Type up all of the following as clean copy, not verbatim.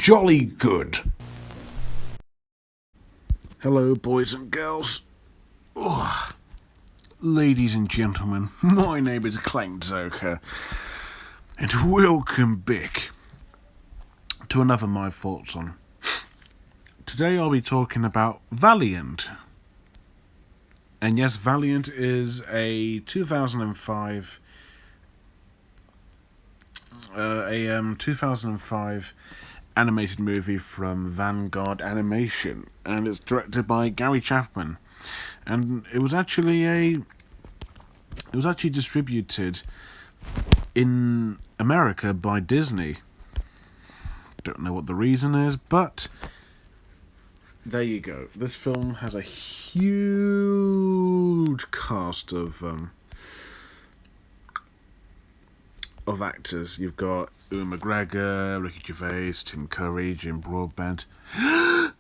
jolly good. Hello, boys and girls. Oh, ladies and gentlemen, my name is Clank Zoker, and welcome back to another My Thoughts On. Today I'll be talking about Valiant. And yes, Valiant is a 2005 animated movie from Vanguard Animation, and it's directed by Gary Chapman, and it was actually distributed in America by Disney. Don't know what the reason is, but there you go. This film has a huge cast of actors. You've got Ewan McGregor, Ricky Gervais, Tim Curry, Jim Broadbent,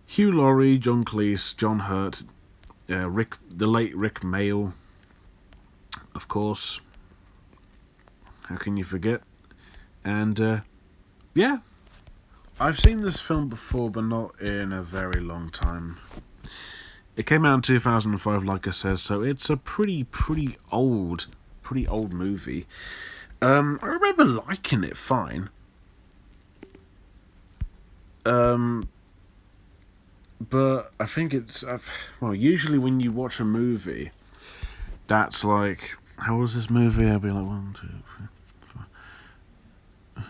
Hugh Laurie, John Cleese, John Hurt, the late Rick Mayall, of course. How can you forget? And yeah, I've seen this film before, but not in a very long time. It came out in 2005, like I said, so it's a pretty old movie. I remember liking it fine. But I think it's usually when you watch a movie, that's like, how was this movie? I'll be like 1, 2, 3, 4.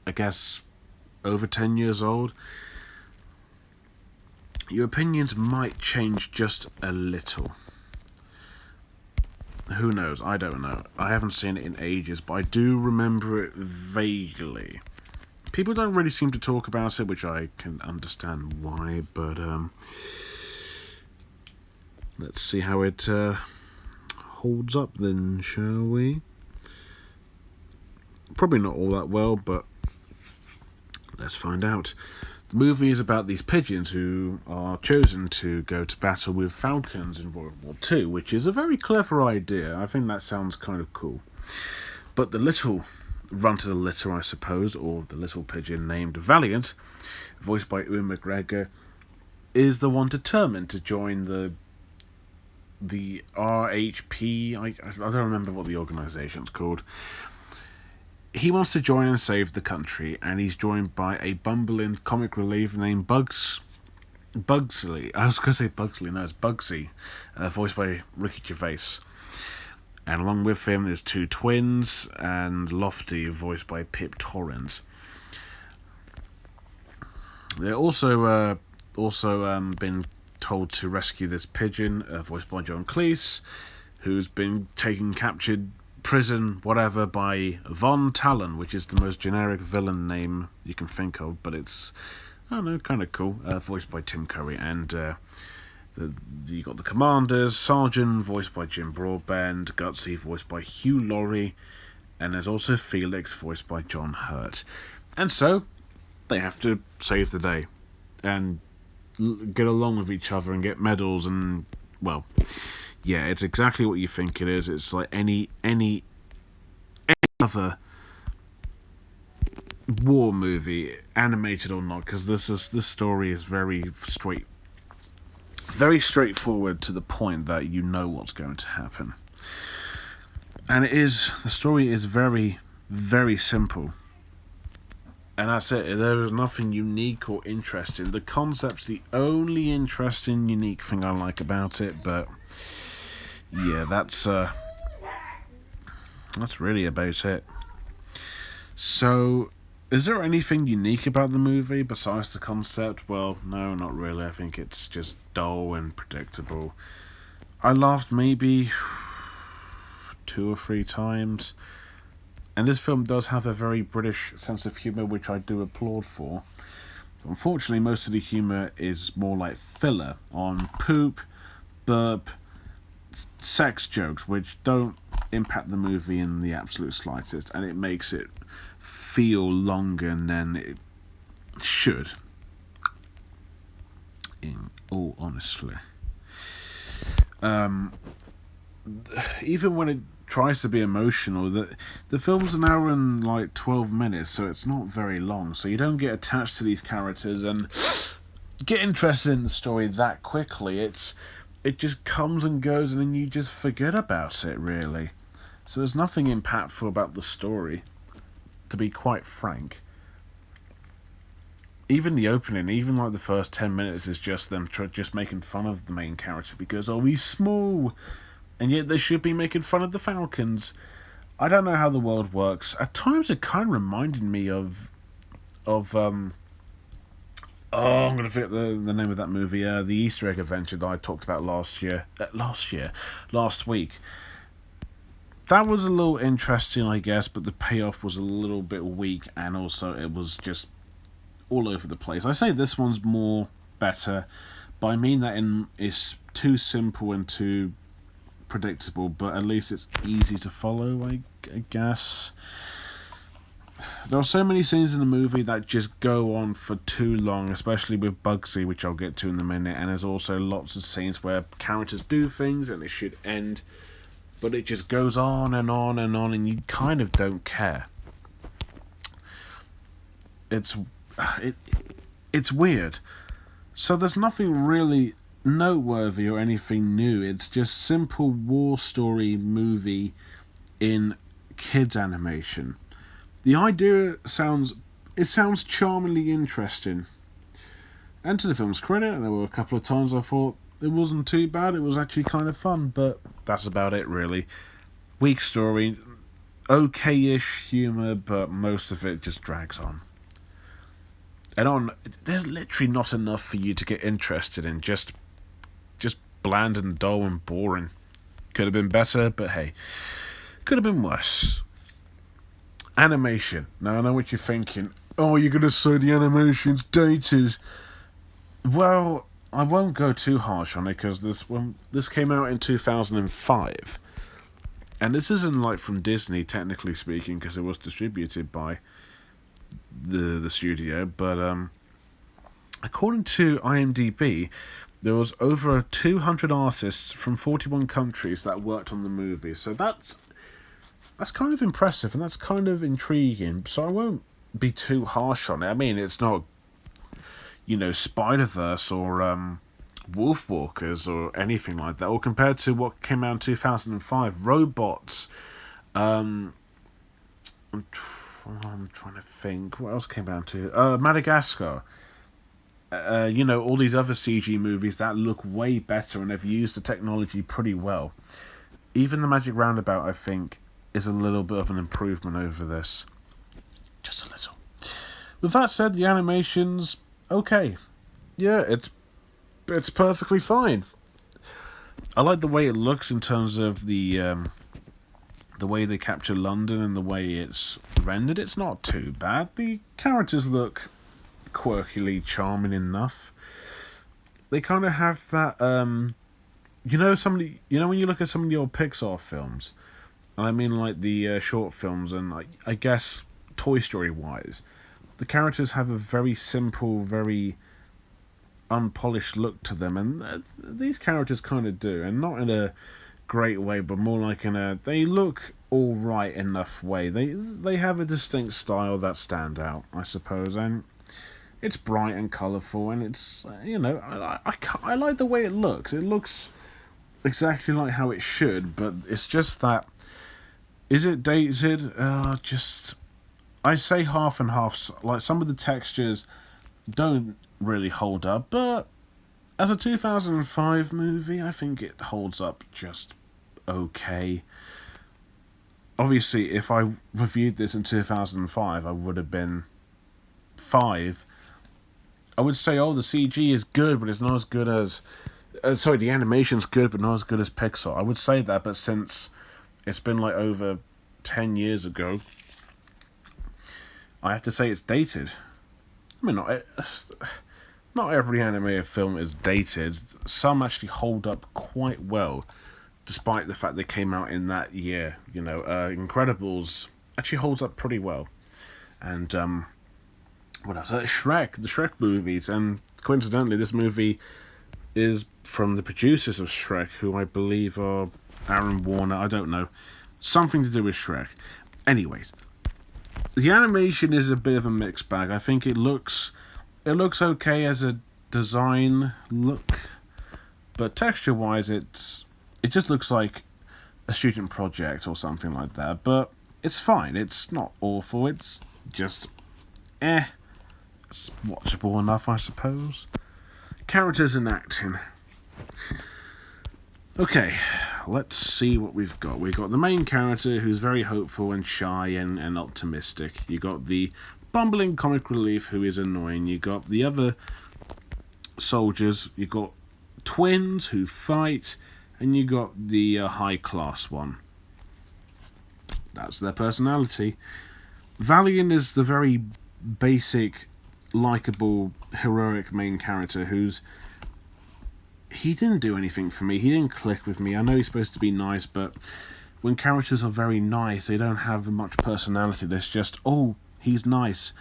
I guess over 10 years old. Your opinions might change just a little. Who knows? I don't know. I haven't seen it in ages, but I do remember it vaguely. People don't really seem to talk about it, which I can understand why, but let's see how it holds up then, shall we? Probably not all that well, but let's find out. The movie is about these pigeons who are chosen to go to battle with falcons in World War II, which is a very clever idea. I think that sounds kind of cool. But the little runt of the litter, I suppose, or the little pigeon named Valiant, voiced by Ewan McGregor, is the one determined to join the RHP. I don't remember what the organisation's called. He wants to join and save the country, and he's joined by a bumbling comic relief named Bugsley. I was going to say Bugsley, no, it's Bugsy, voiced by Ricky Gervais. And along with him, there's two twins, and Lofty, voiced by Pip Torrens. They're also been told to rescue this pigeon, voiced by John Cleese, who's been captured, prison, whatever, by Von Talon, which is the most generic villain name you can think of, but it's, I don't know, kind of cool, voiced by Tim Curry. And you got the commanders, Sergeant, voiced by Jim Broadbent, Gutsy, voiced by Hugh Laurie, and there's also Felix, voiced by John Hurt. And so they have to save the day and get along with each other and get medals, and well, yeah, it's exactly what you think it is. It's like any other war movie, animated or not, because this story is very straightforward, to the point that you know what's going to happen. And the story is very, very simple. And that's it. There is nothing unique or interesting. The concept's the only interesting, unique thing I like about it, but yeah, that's really about it. So, is there anything unique about the movie besides the concept? Well, no, not really. I think it's just dull and predictable. I laughed maybe 2 or 3 times. And this film does have a very British sense of humour, which I do applaud for. Unfortunately, most of the humour is more like filler on poop, burp, sex jokes, which don't impact the movie in the absolute slightest, and it makes it feel longer than it should, in all honesty. Even when it tries to be emotional. The film's an hour and like 12 minutes, so it's not very long. So you don't get attached to these characters and get interested in the story that quickly. It just comes and goes, and then you just forget about it, really. So there's nothing impactful about the story, to be quite frank. Even the opening, even like the first 10 minutes, is just them just making fun of the main character because, oh, he's small, and yet they should be making fun of the Falcons. I don't know how the world works. At times, it kind of reminded me of oh, I'm gonna forget the name of that movie. The Easter egg adventure that I talked about last week. That was a little interesting, I guess, but the payoff was a little bit weak, and also it was just all over the place. I say this one's better, but I mean that it's too simple and too predictable, but at least it's easy to follow, I guess. There are so many scenes in the movie that just go on for too long, especially with Bugsy, which I'll get to in a minute, and there's also lots of scenes where characters do things and it should end, but it just goes on and on and on, and you kind of don't care. It's weird. So there's nothing really noteworthy or anything new. It's just simple war story movie in kids animation. The idea sounds charmingly interesting. And to the film's credit, there were a couple of times I thought it wasn't too bad. It was actually kind of fun, but that's about it, really. Weak story, okay-ish humour, but most of it just drags on. And there's literally not enough for you to get interested in. Just bland and dull and boring. Could have been better, but hey, could have been worse. Animation. Now I know what you're thinking. Oh, you're gonna say the animation's dated. Well, I won't go too harsh on it because this came out in 2005, and this isn't like from Disney, technically speaking, because it was distributed by the studio, but according to IMDb, there was over 200 artists from 41 countries that worked on the movie. So that's kind of impressive, and that's kind of intriguing. So I won't be too harsh on it. I mean, it's not, Spider-Verse or Wolfwalkers or anything like that, or compared to what came out in 2005, Robots. I'm trying to think. What else came out to? Madagascar. All these other CG movies that look way better and have used the technology pretty well. Even the Magic Roundabout, I think, is a little bit of an improvement over this. Just a little. With that said, the animation's okay. Yeah, it's perfectly fine. I like the way it looks in terms of the way they capture London and the way it's rendered. It's not too bad. The characters look quirkily charming enough. They kind of have that, when you look at some of the old Pixar films, and I mean like the short films, and I guess Toy Story wise, the characters have a very simple, very unpolished look to them, and these characters kind of do, and not in a great way, but more like they look all right enough way. They have a distinct style that stand out, I suppose, and it's bright and colourful, and it's I like the way it looks. It looks exactly like how it should, but it's just that, is it dated? I say half and half. Like, some of the textures don't really hold up, but as a 2005 movie, I think it holds up just okay. Obviously, if I reviewed this in 2005, I would have been 5. I would say, the CG is good, but it's not as good as... the animation's good, but not as good as Pixar. I would say that, but since it's been like over 10 years ago, I have to say it's dated. I mean, not every animated film is dated. Some actually hold up quite well, despite the fact they came out in that year. Incredibles actually holds up pretty well. And, what else? Shrek, the Shrek movies, and coincidentally, this movie is from the producers of Shrek, who I believe are Aaron Warner, I don't know, something to do with Shrek. Anyways, the animation is a bit of a mixed bag. I think it looks okay as a design look, but texture-wise, it just looks like a student project or something like that. But it's fine. It's not awful. It's just it's watchable enough, I suppose. Characters and acting. Okay, let's see what we've got. We've got the main character who's very hopeful and shy and optimistic. You got the bumbling comic relief who is annoying. You got the other soldiers. You got twins who fight, and you got the high class one. That's their personality. Valiant is the very basic, likable, heroic main character he didn't do anything for me. He didn't click with me. I know he's supposed to be nice, but when characters are very nice, they don't have much personality. There's just, oh, he's nice,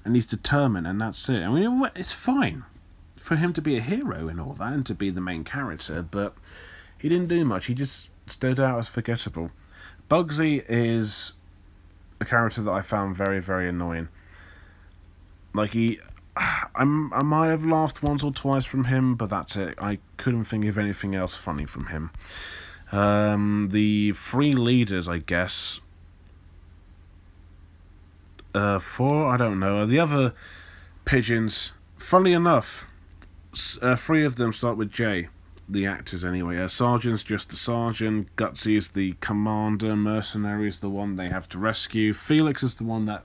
and he's determined, and that's it. I mean, it's fine for him to be a hero and all that, and to be the main character, but he didn't do much. He just stood out as forgettable. Bugsy is a character that I found very, very annoying. Like, I might have laughed once or twice from him, but that's it. I couldn't think of anything else funny from him. The three leaders, I guess. Four? I don't know. The other pigeons, funnily enough, three of them start with J. The actors, anyway. Sergeant's just the sergeant. Gutsy is the commander. Mercenary is the one they have to rescue. Felix is the one that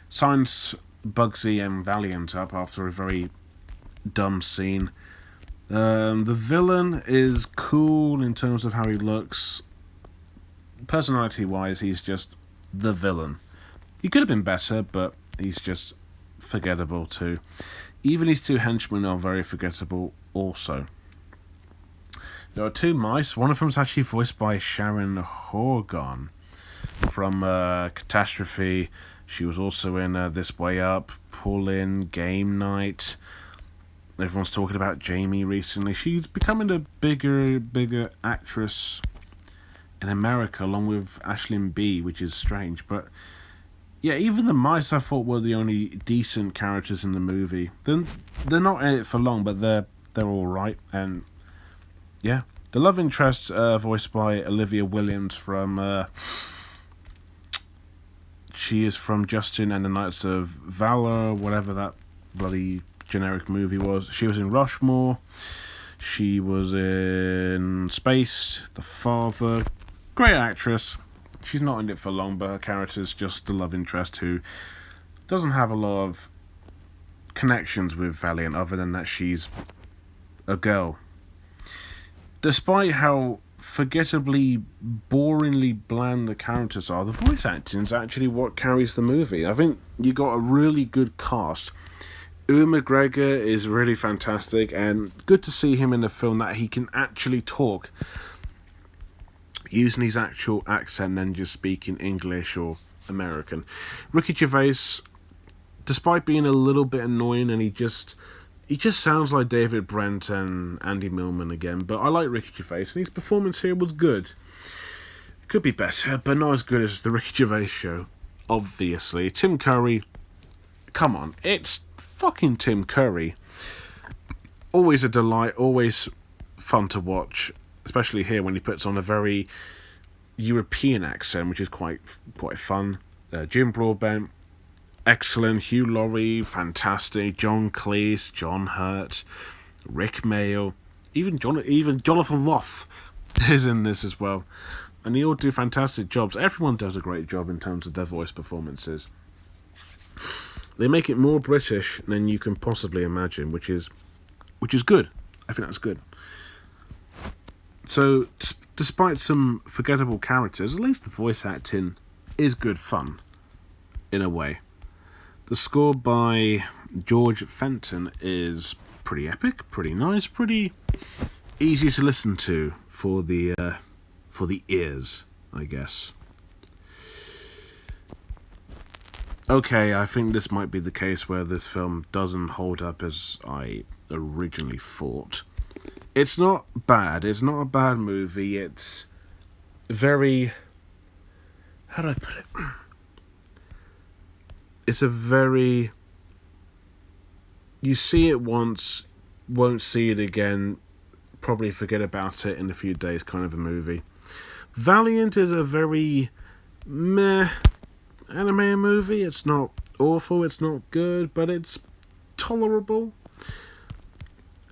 signs Bugsy and Valiant up after a very dumb scene. The villain is cool in terms of how he looks. Personality-wise, he's just the villain. He could have been better, but he's just forgettable too. Even his two henchmen are very forgettable also. There are two mice. One of them is actually voiced by Sharon Horgan from Catastrophe. She was also in This Way Up, Pull In, Game Night. Everyone's talking about Jamie recently. She's becoming a bigger actress in America, along with Aisling B, which is strange. But yeah, even the mice I thought were the only decent characters in the movie. They're not in it for long, but they're all right. And yeah, the love interest voiced by Olivia Williams from. She is from Justin and the Knights of Valor, whatever that bloody generic movie was. She was in Rushmore. She was in Space, The Father. Great actress. She's not in it for long, but her character's just the love interest who doesn't have a lot of connections with Valiant other than that she's a girl. Despite how forgettably, boringly bland the characters are, the voice acting is actually what carries the movie. I think you got a really good cast. Ewan McGregor is really fantastic, and good to see him in a film that he can actually talk using his actual accent and just speaking English or American. Ricky Gervais, despite being a little bit annoying, and he just sounds like David Brent and Andy Millman again, but I like Ricky Gervais, and his performance here was good. Could be better, but not as good as the Ricky Gervais show, obviously. Tim Curry, come on, it's fucking Tim Curry. Always a delight, always fun to watch, especially here when he puts on a very European accent, which is quite fun. Jim Broadbent, excellent. Hugh Laurie, fantastic. John Cleese, John Hurt, Rick Mail, even Jonathan Roth is in this as well, and they all do fantastic jobs. Everyone does a great job in terms of their voice performances. They make it more British than you can possibly imagine, which is good. I think that's good. So, despite some forgettable characters, at least the voice acting is good fun, in a way. The score by George Fenton is pretty epic, pretty nice, pretty easy to listen to for the ears, I guess. Okay, I think this might be the case where this film doesn't hold up as I originally thought. It's not bad. It's not a bad movie. It's very how do I put it? It's a very... You see it once, won't see it again, probably forget about it in a few days kind of a movie. Valiant is a very meh anime movie. It's not awful, it's not good, but it's tolerable.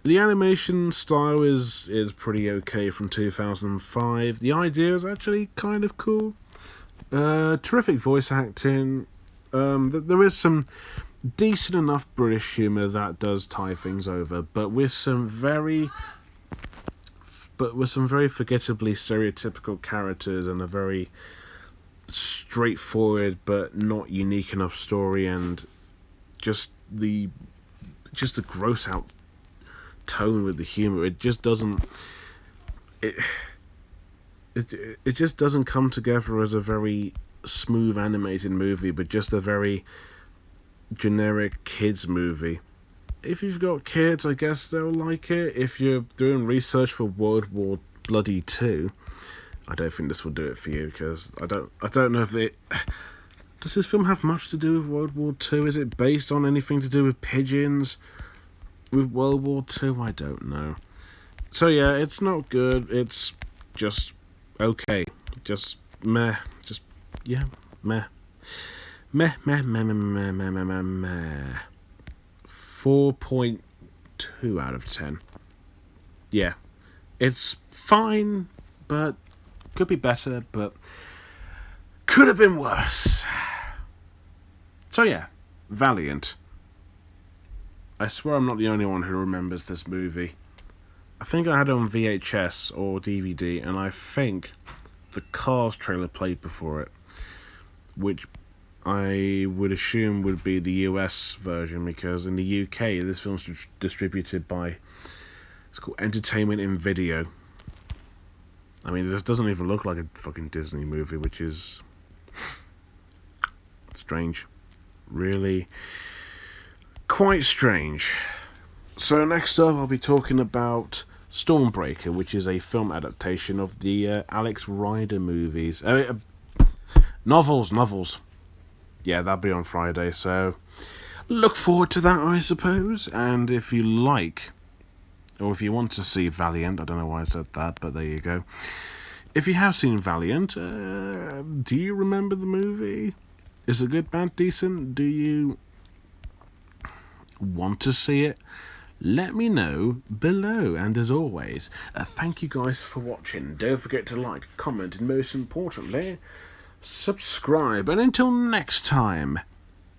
The animation style is pretty okay from 2005. The idea is actually kind of cool. Terrific voice acting. There is some decent enough British humour that does tie things over, but with some very forgettably stereotypical characters and a very straightforward but not unique enough story, and just the gross out tone with the humour. It just doesn't it just doesn't come together as a very smooth animated movie, but just a very generic kids movie. If you've got kids, I guess they'll like it. If you're doing research for World War Bloody 2, I don't think this will do it for you, because I don't know if it... Does this film have much to do with World War 2? Is it based on anything to do with pigeons? With World War 2? I don't know. So yeah, it's not good. It's just okay. Just meh. Just, yeah, meh. Meh, meh, meh, meh, meh, meh, meh, meh, meh. 4.2 out of 10. Yeah. It's fine, but could be better, but could have been worse. So yeah, Valiant. I swear I'm not the only one who remembers this movie. I think I had it on VHS or DVD, and I think the Cars trailer played before it, which I would assume would be the US version, because in the UK this film's distributed by, it's called Entertainment in Video. I mean, this doesn't even look like a fucking Disney movie, which is strange. Really quite strange. So next up I'll be talking about Stormbreaker, which is a film adaptation of the Alex Rider movies. Novels. Yeah, that'll be on Friday, so look forward to that, I suppose. And if you like, or if you want to see Valiant, I don't know why I said that, but there you go. If you have seen Valiant, do you remember the movie? Is it good, bad, decent? Do you want to see it? Let me know below. And as always, thank you guys for watching. Don't forget to like, comment, and most importantly, subscribe. And until next time,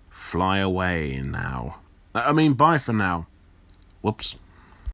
fly away now. Bye for now. Whoops.